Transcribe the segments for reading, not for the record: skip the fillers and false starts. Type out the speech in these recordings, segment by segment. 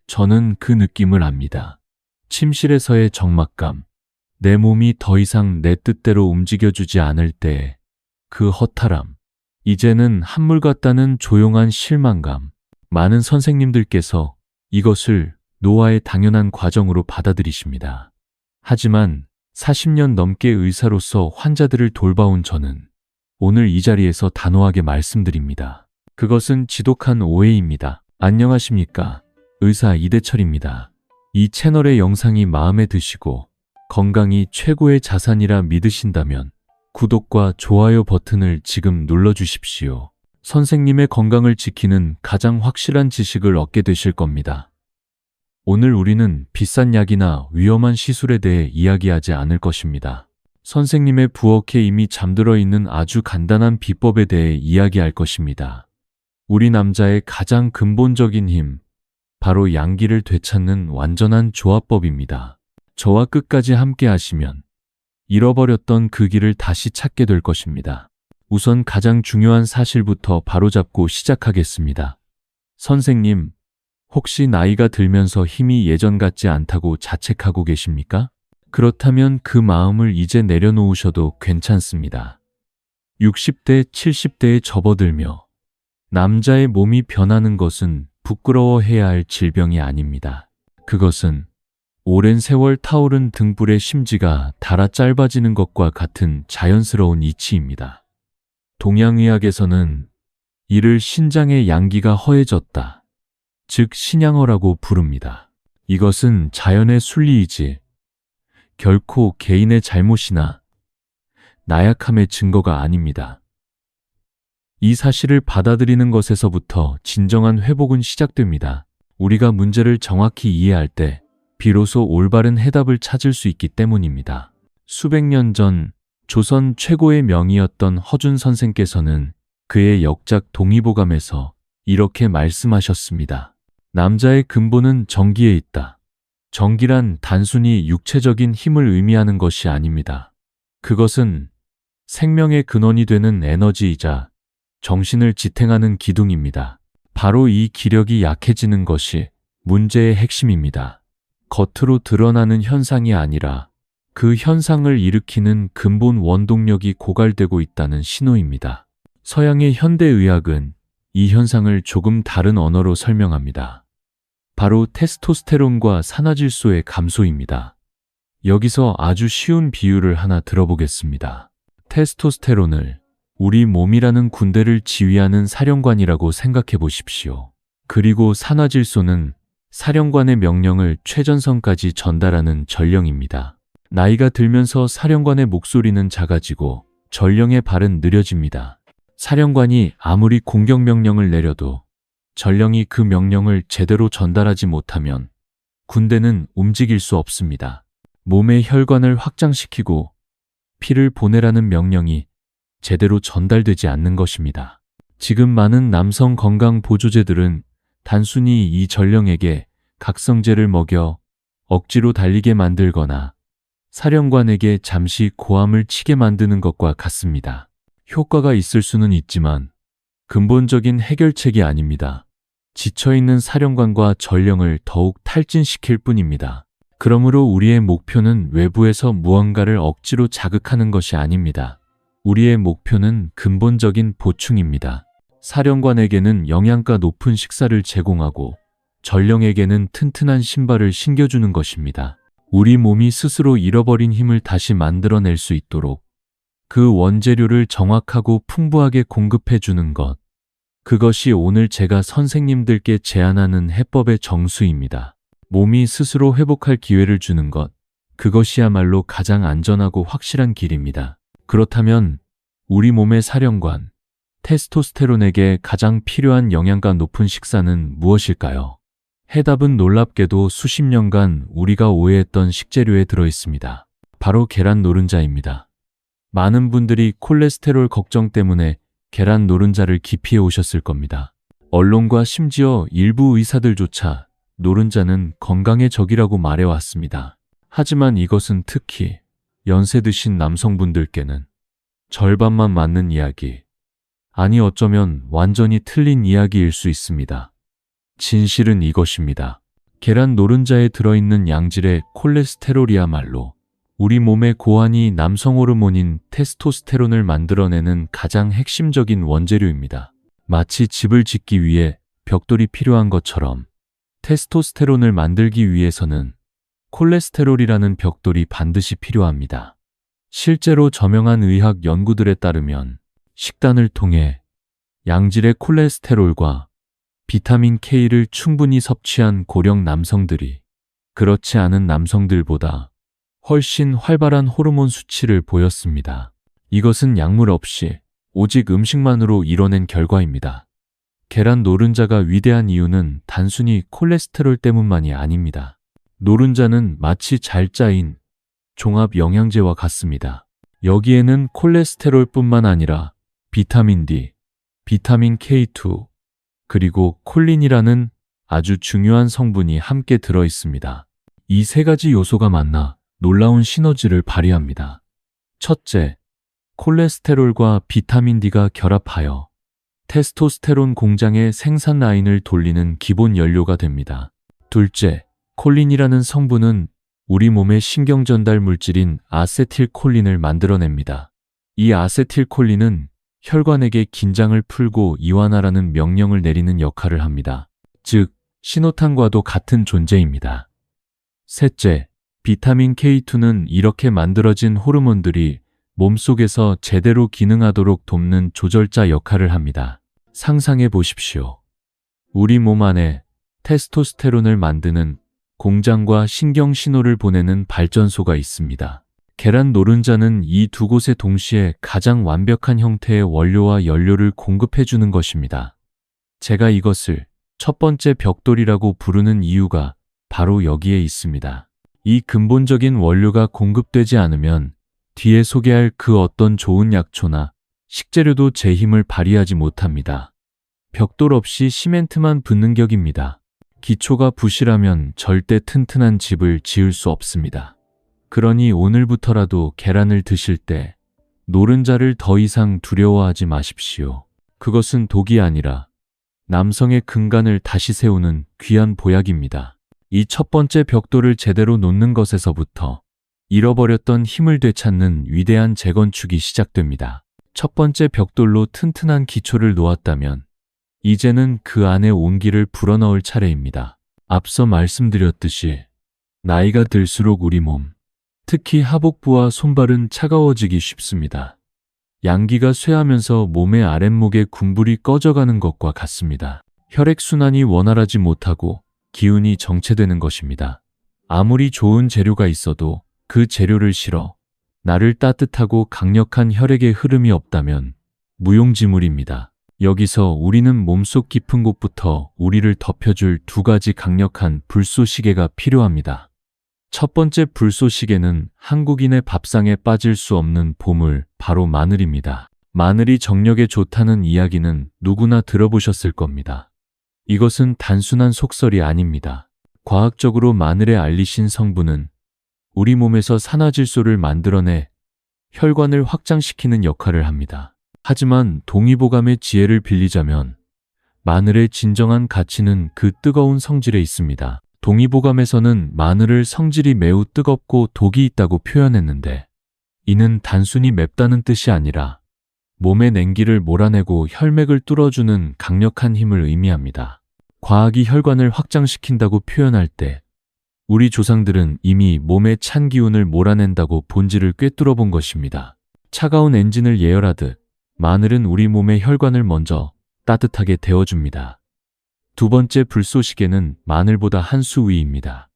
저는 그 느낌을 압니다. 침실에서의 적막감, 내 몸이 더 이상 내 뜻대로 움직여주지 않을 때 그 허탈함, 이제는 한물 같다는 조용한 실망감. 많은 선생님들께서 이것을 노화의 당연한 과정으로 받아들이십니다. 하지만 40년 넘게 의사로서 환자들을 돌봐온 저는 오늘 이 자리에서 단호하게 말씀드립니다. 그것은 지독한 오해입니다. 안녕하십니까? 의사 이대철입니다. 이 채널의 영상이 마음에 드시고 건강이 최고의 자산이라 믿으신다면 구독과 좋아요 버튼을 지금 눌러주십시오. 선생님의 건강을 지키는 가장 확실한 지식을 얻게 되실 겁니다. 오늘 우리는 비싼 약이나 위험한 시술에 대해 이야기하지 않을 것입니다. 선생님의 부엌에 이미 잠들어 있는 아주 간단한 비법에 대해 이야기할 것입니다. 우리 남자의 가장 근본적인 힘, 바로 양기를 되찾는 완전한 조화법입니다. 저와 끝까지 함께 하시면 잃어버렸던 그 길을 다시 찾게 될 것입니다. 우선 가장 중요한 사실부터 바로잡고 시작하겠습니다. 선생님, 혹시 나이가 들면서 힘이 예전 같지 않다고 자책하고 계십니까? 그렇다면 그 마음을 이제 내려놓으셔도 괜찮습니다. 60대, 70대에 접어들며 남자의 몸이 변하는 것은 부끄러워해야 할 질병이 아닙니다. 그것은 오랜 세월 타오른 등불의 심지가 닳아 짧아지는 것과 같은 자연스러운 이치입니다. 동양의학에서는 이를 신장의 양기가 허해졌다, 즉 신양허라고 부릅니다. 이것은 자연의 순리이지 결코 개인의 잘못이나 나약함의 증거가 아닙니다. 이 사실을 받아들이는 것에서부터 진정한 회복은 시작됩니다. 우리가 문제를 정확히 이해할 때 비로소 올바른 해답을 찾을 수 있기 때문입니다. 수백 년 전 조선 최고의 명의였던 허준 선생께서는 그의 역작 동의보감에서 이렇게 말씀하셨습니다. 남자의 근본은 정기에 있다. 정기란 단순히 육체적인 힘을 의미하는 것이 아닙니다. 그것은 생명의 근원이 되는 에너지이자 정신을 지탱하는 기둥입니다. 바로 이 기력이 약해지는 것이 문제의 핵심입니다. 겉으로 드러나는 현상이 아니라 그 현상을 일으키는 근본 원동력이 고갈되고 있다는 신호입니다. 서양의 현대의학은 이 현상을 조금 다른 언어로 설명합니다. 바로 테스토스테론과 산화질소의 감소입니다. 여기서 아주 쉬운 비유를 하나 들어보겠습니다. 테스토스테론을 우리 몸이라는 군대를 지휘하는 사령관이라고 생각해 보십시오. 그리고 산화질소는 사령관의 명령을 최전선까지 전달하는 전령입니다. 나이가 들면서 사령관의 목소리는 작아지고 전령의 발은 느려집니다. 사령관이 아무리 공격 명령을 내려도 전령이 그 명령을 제대로 전달하지 못하면 군대는 움직일 수 없습니다. 몸의 혈관을 확장시키고 피를 보내라는 명령이 제대로 전달되지 않는 것입니다. 지금 많은 남성 건강 보조제들은 단순히 이 전령에게 각성제를 먹여 억지로 달리게 만들거나 사령관에게 잠시 고함을 치게 만드는 것과 같습니다. 효과가 있을 수는 있지만 근본적인 해결책이 아닙니다. 지쳐있는 사령관과 전령을 더욱 탈진시킬 뿐입니다. 그러므로 우리의 목표는 외부에서 무언가를 억지로 자극하는 것이 아닙니다. 우리의 목표는 근본적인 보충입니다. 사령관에게는 영양가 높은 식사를 제공하고 전령에게는 튼튼한 신발을 신겨주는 것입니다. 우리 몸이 스스로 잃어버린 힘을 다시 만들어낼 수 있도록 그 원재료를 정확하고 풍부하게 공급해주는 것. 그것이 오늘 제가 선생님들께 제안하는 해법의 정수입니다. 몸이 스스로 회복할 기회를 주는 것. 그것이야말로 가장 안전하고 확실한 길입니다. 그렇다면 우리 몸의 사령관, 테스토스테론에게 가장 필요한 영양가 높은 식사는 무엇일까요? 해답은 놀랍게도 수십 년간 우리가 오해했던 식재료에 들어있습니다. 바로 계란 노른자입니다. 많은 분들이 콜레스테롤 걱정 때문에 계란 노른자를 기피해 오셨을 겁니다. 언론과 심지어 일부 의사들조차 노른자는 건강의 적이라고 말해왔습니다. 하지만 이것은 특히 연세 드신 남성분들께는 절반만 맞는 이야기, 아니 어쩌면 완전히 틀린 이야기일 수 있습니다. 진실은 이것입니다. 계란 노른자에 들어있는 양질의 콜레스테롤이야말로 우리 몸의 고환이 남성 호르몬인 테스토스테론을 만들어내는 가장 핵심적인 원재료입니다. 마치 집을 짓기 위해 벽돌이 필요한 것처럼 테스토스테론을 만들기 위해서는 콜레스테롤이라는 벽돌이 반드시 필요합니다. 실제로 저명한 의학 연구들에 따르면 식단을 통해 양질의 콜레스테롤과 비타민 K를 충분히 섭취한 고령 남성들이 그렇지 않은 남성들보다 훨씬 활발한 호르몬 수치를 보였습니다. 이것은 약물 없이 오직 음식만으로 이뤄낸 결과입니다. 계란 노른자가 위대한 이유는 단순히 콜레스테롤 때문만이 아닙니다. 노른자는 마치 잘 짜인 종합 영양제와 같습니다. 여기에는 콜레스테롤뿐만 아니라 비타민 D, 비타민 K2, 그리고 콜린이라는 아주 중요한 성분이 함께 들어 있습니다. 이 세 가지 요소가 만나 놀라운 시너지를 발휘합니다. 첫째, 콜레스테롤과 비타민 D가 결합하여 테스토스테론 공장의 생산 라인을 돌리는 기본 연료가 됩니다. 둘째, 콜린이라는 성분은 우리 몸의 신경 전달 물질인 아세틸콜린을 만들어냅니다. 이 아세틸콜린은 혈관에게 긴장을 풀고 이완하라는 명령을 내리는 역할을 합니다. 즉, 신호탄과도 같은 존재입니다. 셋째, 비타민 K2는 이렇게 만들어진 호르몬들이 몸속에서 제대로 기능하도록 돕는 조절자 역할을 합니다. 상상해 보십시오. 우리 몸 안에 테스토스테론을 만드는 공장과 신경 신호를 보내는 발전소가 있습니다. 계란 노른자는 이 두 곳에 동시에 가장 완벽한 형태의 원료와 연료를 공급해 주는 것입니다. 제가 이것을 첫 번째 벽돌이라고 부르는 이유가 바로 여기에 있습니다. 이 근본적인 원료가 공급되지 않으면 뒤에 소개할 그 어떤 좋은 약초나 식재료도 제 힘을 발휘하지 못합니다. 벽돌 없이 시멘트만 붓는 격입니다. 기초가 부실하면 절대 튼튼한 집을 지을 수 없습니다. 그러니 오늘부터라도 계란을 드실 때 노른자를 더 이상 두려워하지 마십시오. 그것은 독이 아니라 남성의 근간을 다시 세우는 귀한 보약입니다. 이 첫 번째 벽돌을 제대로 놓는 것에서부터 잃어버렸던 힘을 되찾는 위대한 재건축이 시작됩니다. 첫 번째 벽돌로 튼튼한 기초를 놓았다면 이제는 그 안에 온기를 불어넣을 차례입니다. 앞서 말씀드렸듯이 나이가 들수록 우리 몸, 특히 하복부와 손발은 차가워지기 쉽습니다. 양기가 쇠하면서 몸의 아랫목의 군불이 꺼져가는 것과 같습니다. 혈액순환이 원활하지 못하고 기운이 정체되는 것입니다. 아무리 좋은 재료가 있어도 그 재료를 실어 나를 따뜻하고 강력한 혈액의 흐름이 없다면 무용지물입니다. 여기서 우리는 몸속 깊은 곳부터 우리를 덮여줄 두 가지 강력한 불쏘시개가 필요합니다. 첫 번째 불쏘시개는 한국인의 밥상에 빠질 수 없는 보물, 바로 마늘입니다. 마늘이 정력에 좋다는 이야기는 누구나 들어보셨을 겁니다. 이것은 단순한 속설이 아닙니다. 과학적으로 마늘의 알리신 성분은 우리 몸에서 산화질소를 만들어내 혈관을 확장시키는 역할을 합니다. 하지만 동의보감의 지혜를 빌리자면 마늘의 진정한 가치는 그 뜨거운 성질에 있습니다. 동의보감에서는 마늘을 성질이 매우 뜨겁고 독이 있다고 표현했는데 이는 단순히 맵다는 뜻이 아니라 몸의 냉기를 몰아내고 혈맥을 뚫어주는 강력한 힘을 의미합니다. 과학이 혈관을 확장시킨다고 표현할 때 우리 조상들은 이미 몸의 찬 기운을 몰아낸다고 본질을 꿰뚫어 본 것입니다. 차가운 엔진을 예열하듯 마늘은 우리 몸의 혈관을 먼저 따뜻하게 데워줍니다. 두 번째 불쏘시개는 마늘보다 한 수 위입니다.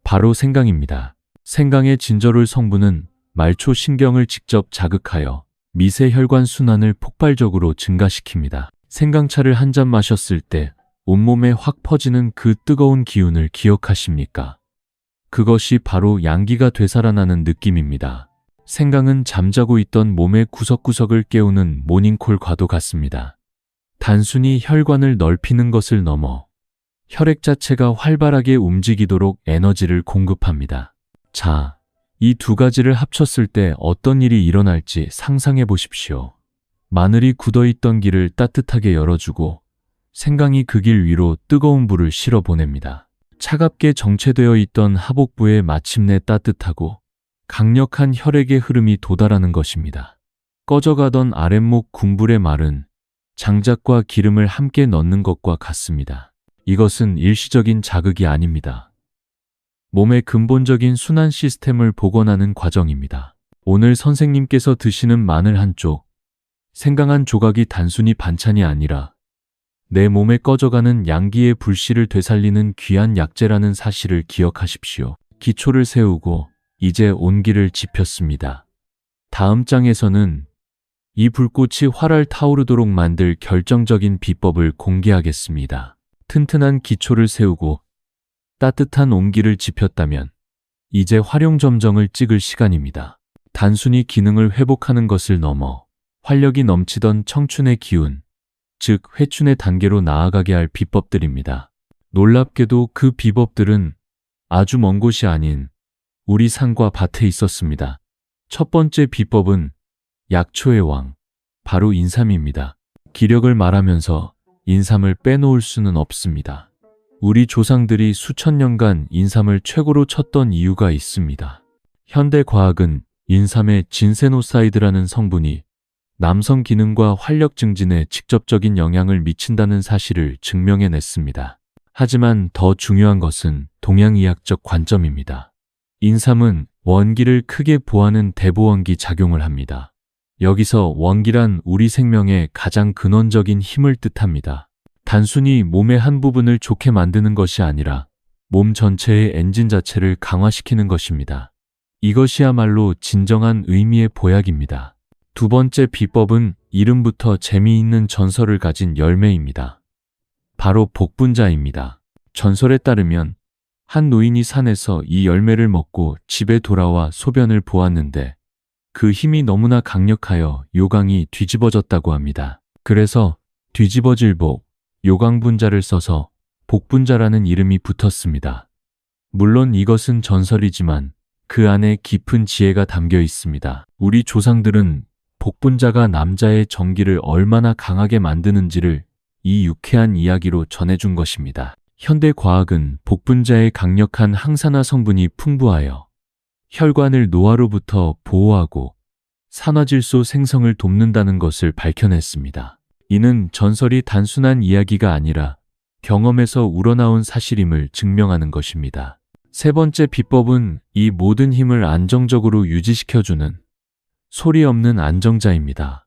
바로 생강입니다. 생강의 진저롤 성분은 말초 신경을 직접 자극하여 미세 혈관 순환을 폭발적으로 증가시킵니다. 생강차를 한 잔 마셨을 때 온몸에 확 퍼지는 그 뜨거운 기운을 기억하십니까? 그것이 바로 양기가 되살아나는 느낌입니다. 생강은 잠자고 있던 몸의 구석구석을 깨우는 모닝콜과도 같습니다. 단순히 혈관을 넓히는 것을 넘어 혈액 자체가 활발하게 움직이도록 에너지를 공급합니다. 자, 이 두 가지를 합쳤을 때 어떤 일이 일어날지 상상해 보십시오. 마늘이 굳어있던 길을 따뜻하게 열어주고 생강이 그 길 위로 뜨거운 불을 실어 보냅니다. 차갑게 정체되어 있던 하복부에 마침내 따뜻하고 강력한 혈액의 흐름이 도달하는 것입니다. 꺼져가던 아랫목 궁불의 말은 장작과 기름을 함께 넣는 것과 같습니다. 이것은 일시적인 자극이 아닙니다. 몸의 근본적인 순환 시스템을 복원하는 과정입니다. 오늘 선생님께서 드시는 마늘 한 쪽, 생강 한 조각이 단순히 반찬이 아니라 내 몸에 꺼져가는 양기의 불씨를 되살리는 귀한 약재라는 사실을 기억하십시오. 기초를 세우고 이제 온기를 지폈습니다. 다음 장에서는 이 불꽃이 활활 타오르도록 만들 결정적인 비법을 공개하겠습니다. 튼튼한 기초를 세우고 따뜻한 온기를 지폈다면 이제 활용점정을 찍을 시간입니다. 단순히 기능을 회복하는 것을 넘어 활력이 넘치던 청춘의 기운, 즉 회춘의 단계로 나아가게 할 비법들입니다. 놀랍게도 그 비법들은 아주 먼 곳이 아닌 우리 산과 밭에 있었습니다. 첫 번째 비법은 약초의 왕, 바로 인삼입니다. 기력을 말하면서 인삼을 빼놓을 수는 없습니다. 우리 조상들이 수천 년간 인삼을 최고로 쳤던 이유가 있습니다. 현대 과학은 인삼의 진세노사이드라는 성분이 남성 기능과 활력 증진에 직접적인 영향을 미친다는 사실을 증명해냈습니다. 하지만 더 중요한 것은 동양의학적 관점입니다. 인삼은 원기를 크게 보하는 대보원기 작용을 합니다. 여기서 원기란 우리 생명의 가장 근원적인 힘을 뜻합니다. 단순히 몸의 한 부분을 좋게 만드는 것이 아니라 몸 전체의 엔진 자체를 강화시키는 것입니다. 이것이야말로 진정한 의미의 보약입니다. 두 번째 비법은 이름부터 재미있는 전설을 가진 열매입니다. 바로 복분자입니다. 전설에 따르면 한 노인이 산에서 이 열매를 먹고 집에 돌아와 소변을 보았는데 그 힘이 너무나 강력하여 요강이 뒤집어졌다고 합니다. 그래서 뒤집어질 복, 요강분자를 써서 복분자라는 이름이 붙었습니다. 물론 이것은 전설이지만 그 안에 깊은 지혜가 담겨 있습니다. 우리 조상들은 복분자가 남자의 정기를 얼마나 강하게 만드는지를 이 유쾌한 이야기로 전해준 것입니다. 현대 과학은 복분자의 강력한 항산화 성분이 풍부하여 혈관을 노화로부터 보호하고 산화질소 생성을 돕는다는 것을 밝혀냈습니다. 이는 전설이 단순한 이야기가 아니라 경험에서 우러나온 사실임을 증명하는 것입니다. 세 번째 비법은 이 모든 힘을 안정적으로 유지시켜주는 소리 없는 안정자입니다.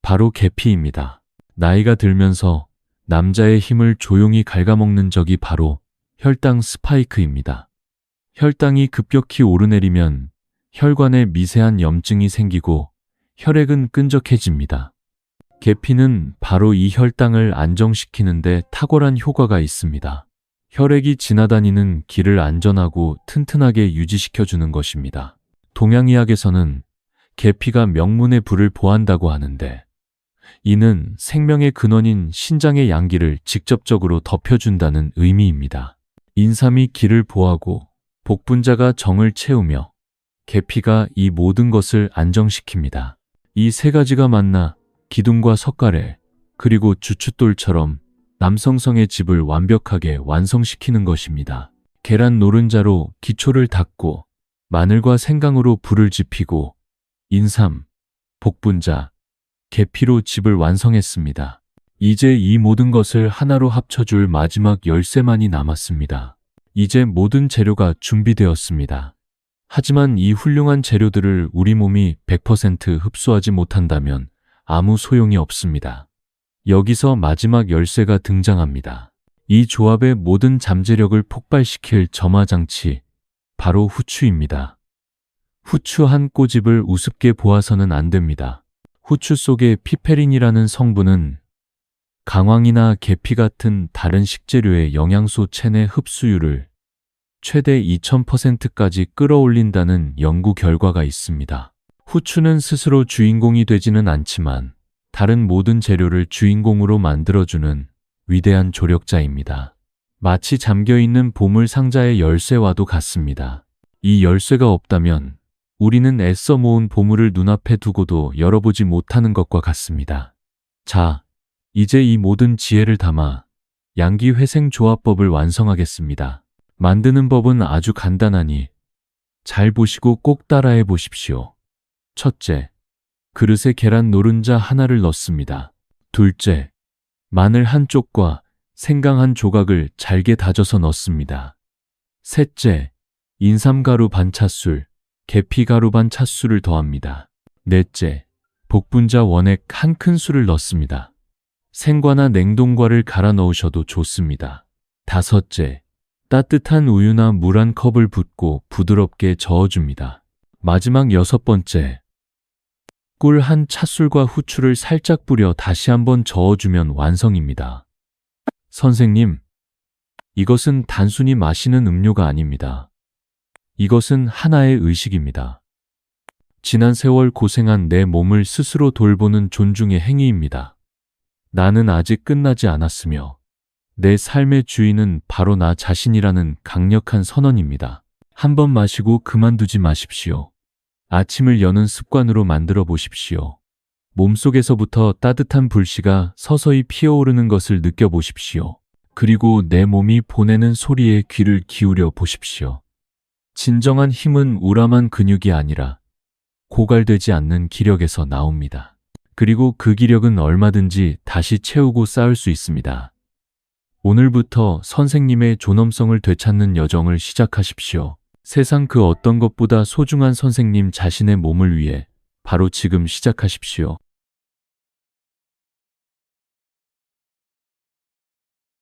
바로 계피입니다. 나이가 들면서 남자의 힘을 조용히 갉아먹는 적이 바로 혈당 스파이크입니다. 혈당이 급격히 오르내리면 혈관에 미세한 염증이 생기고 혈액은 끈적해집니다. 계피는 바로 이 혈당을 안정시키는데 탁월한 효과가 있습니다. 혈액이 지나다니는 길을 안전하고 튼튼하게 유지시켜주는 것입니다. 동양의학에서는 계피가 명문의 불을 보한다고 하는데 이는 생명의 근원인 신장의 양기를 직접적으로 덮여준다는 의미입니다. 인삼이 기를 보하고 복분자가 정을 채우며 계피가 이 모든 것을 안정시킵니다. 이 세 가지가 만나 기둥과 석가래 그리고 주춧돌처럼 남성성의 집을 완벽하게 완성시키는 것입니다. 계란 노른자로 기초를 닦고 마늘과 생강으로 불을 지피고 인삼, 복분자, 계피로 집을 완성했습니다. 이제 이 모든 것을 하나로 합쳐줄 마지막 열쇠만이 남았습니다. 이제 모든 재료가 준비되었습니다. 하지만 이 훌륭한 재료들을 우리 몸이 100% 흡수하지 못한다면 아무 소용이 없습니다. 여기서 마지막 열쇠가 등장합니다. 이 조합의 모든 잠재력을 폭발시킬 점화장치, 바로 후추입니다. 후추 한 꼬집을 우습게 보아서는 안 됩니다. 후추 속의 피페린이라는 성분은 강황이나 계피 같은 다른 식재료의 영양소 체내 흡수율을 최대 2000%까지 끌어올린다는 연구 결과가 있습니다. 후추는 스스로 주인공이 되지는 않지만 다른 모든 재료를 주인공으로 만들어주는 위대한 조력자입니다. 마치 잠겨있는 보물 상자의 열쇠와도 같습니다. 이 열쇠가 없다면 우리는 애써 모은 보물을 눈앞에 두고도 열어보지 못하는 것과 같습니다. 자, 이제 이 모든 지혜를 담아 양기회생조화법을 완성하겠습니다. 만드는 법은 아주 간단하니 잘 보시고 꼭 따라해 보십시오. 첫째, 그릇에 계란 노른자 하나를 넣습니다. 둘째, 마늘 한 쪽과 생강 한 조각을 잘게 다져서 넣습니다. 셋째, 인삼가루 반 차술, 계피가루 반 차술을 더합니다. 넷째, 복분자 원액 한 큰술을 넣습니다. 생과나 냉동과를 갈아 넣으셔도 좋습니다. 다섯째, 따뜻한 우유나 물 한 컵을 붓고 부드럽게 저어줍니다. 마지막 여섯 번째, 꿀 한 차술과 후추를 살짝 뿌려 다시 한번 저어주면 완성입니다. 선생님, 이것은 단순히 마시는 음료가 아닙니다. 이것은 하나의 의식입니다. 지난 세월 고생한 내 몸을 스스로 돌보는 존중의 행위입니다. 나는 아직 끝나지 않았으며 내 삶의 주인은 바로 나 자신이라는 강력한 선언입니다. 한 번 마시고 그만두지 마십시오. 아침을 여는 습관으로 만들어 보십시오. 몸속에서부터 따뜻한 불씨가 서서히 피어오르는 것을 느껴보십시오. 그리고 내 몸이 보내는 소리에 귀를 기울여 보십시오. 진정한 힘은 우람한 근육이 아니라 고갈되지 않는 기력에서 나옵니다. 그리고 그 기력은 얼마든지 다시 채우고 쌓을 수 있습니다. 오늘부터 선생님의 존엄성을 되찾는 여정을 시작하십시오. 세상 그 어떤 것보다 소중한 선생님 자신의 몸을 위해 바로 지금 시작하십시오.